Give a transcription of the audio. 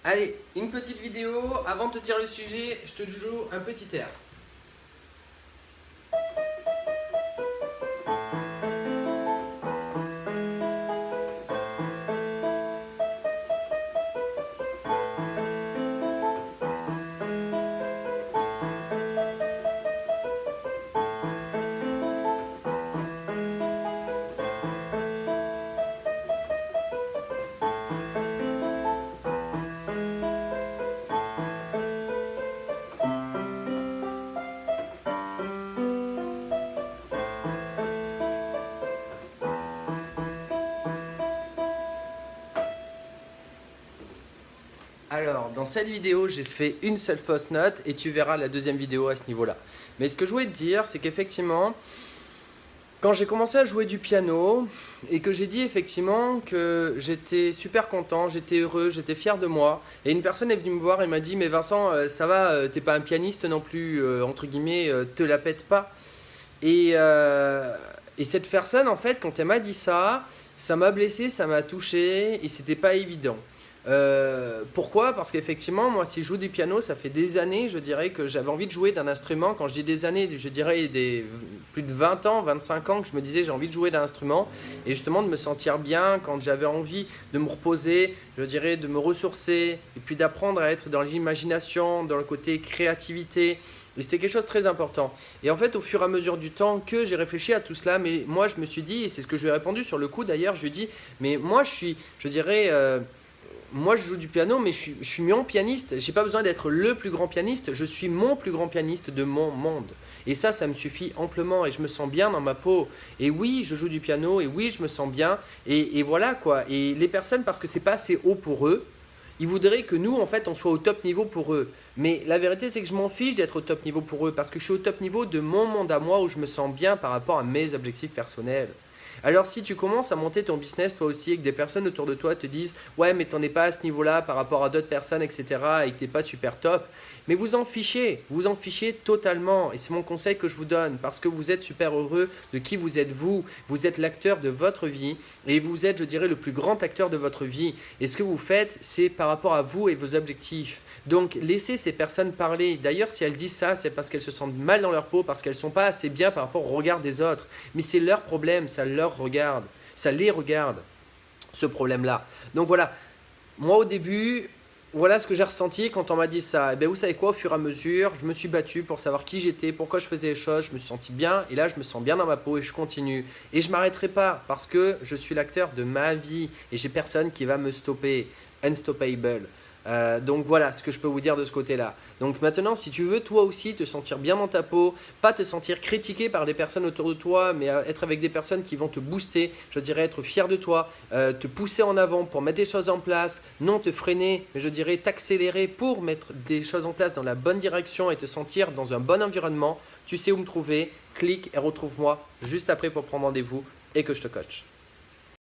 Allez, une petite vidéo. Avant de te dire le sujet, je te joue un petit air. Alors, dans cette vidéo, j'ai fait une seule fausse note et tu verras la deuxième vidéo à ce niveau-là. Mais ce que je voulais te dire, c'est qu'effectivement, quand j'ai commencé à jouer du piano et que j'ai dit effectivement que j'étais super content, j'étais heureux, j'étais fier de moi, et une personne est venue me voir et m'a dit « Mais Vincent, ça va, t'es pas un pianiste non plus, entre guillemets, te la pète pas ». Et cette personne, en fait, quand elle m'a dit ça, ça m'a blessé, ça m'a touché et c'était pas évident. Pourquoi? Parce qu'effectivement, moi, si je joue du piano, ça fait des années, je dirais que j'avais envie de jouer d'un instrument. Quand je dis des années, je dirais plus de 20 ans, 25 ans que je me disais j'ai envie de jouer d'un instrument et justement de me sentir bien quand j'avais envie de me reposer, je dirais de me ressourcer et puis d'apprendre à être dans l'imagination, dans le côté créativité. Et c'était quelque chose de très important. Et en fait, au fur et à mesure du temps que j'ai réfléchi à tout cela, mais moi, je me suis dit, et c'est ce que je lui ai répondu sur le coup d'ailleurs, je lui ai dit, mais moi, je dirais, moi, je joue du piano, mais je suis mon pianiste. J'ai pas besoin d'être le plus grand pianiste. Je suis mon plus grand pianiste de mon monde. Et ça me suffit amplement. Et je me sens bien dans ma peau. Et oui, je joue du piano. Et oui, je me sens bien. Et voilà quoi. Et les personnes, parce que c'est pas assez haut pour eux, ils voudraient que nous, en fait, on soit au top niveau pour eux. Mais la vérité, c'est que je m'en fiche d'être au top niveau pour eux. Parce que je suis au top niveau de mon monde à moi où je me sens bien par rapport à mes objectifs personnels. Alors si tu commences à monter ton business toi aussi et que des personnes autour de toi te disent « Ouais mais t'en es pas à ce niveau-là par rapport à d'autres personnes etc. et que t'es pas super top », mais vous en fichez totalement et c'est mon conseil que je vous donne parce que vous êtes super heureux de qui vous êtes l'acteur de votre vie et vous êtes je dirais le plus grand acteur de votre vie et ce que vous faites c'est par rapport à vous et vos objectifs. Donc laissez ces personnes parler. D'ailleurs si elles disent ça c'est parce qu'elles se sentent mal dans leur peau, parce qu'elles ne sont pas assez bien par rapport au regard des autres. Mais c'est leur problème, ça leur regarde, ça les regarde ce problème-là. Donc voilà, moi au début, voilà ce que j'ai ressenti quand on m'a dit ça. Et bien vous savez quoi, au fur et à mesure, je me suis battu pour savoir qui j'étais, pourquoi je faisais les choses, je me suis senti bien et là je me sens bien dans ma peau et je continue. Et je ne m'arrêterai pas parce que je suis l'acteur de ma vie et j'ai personne qui va me stopper. Unstoppable. Donc voilà ce que je peux vous dire de ce côté-là. Donc maintenant, si tu veux toi aussi te sentir bien dans ta peau, pas te sentir critiqué par des personnes autour de toi, mais être avec des personnes qui vont te booster, je dirais être fier de toi, te pousser en avant pour mettre des choses en place, non te freiner, mais je dirais t'accélérer pour mettre des choses en place dans la bonne direction et te sentir dans un bon environnement, tu sais où me trouver, clique et retrouve-moi juste après pour prendre rendez-vous et que je te coach.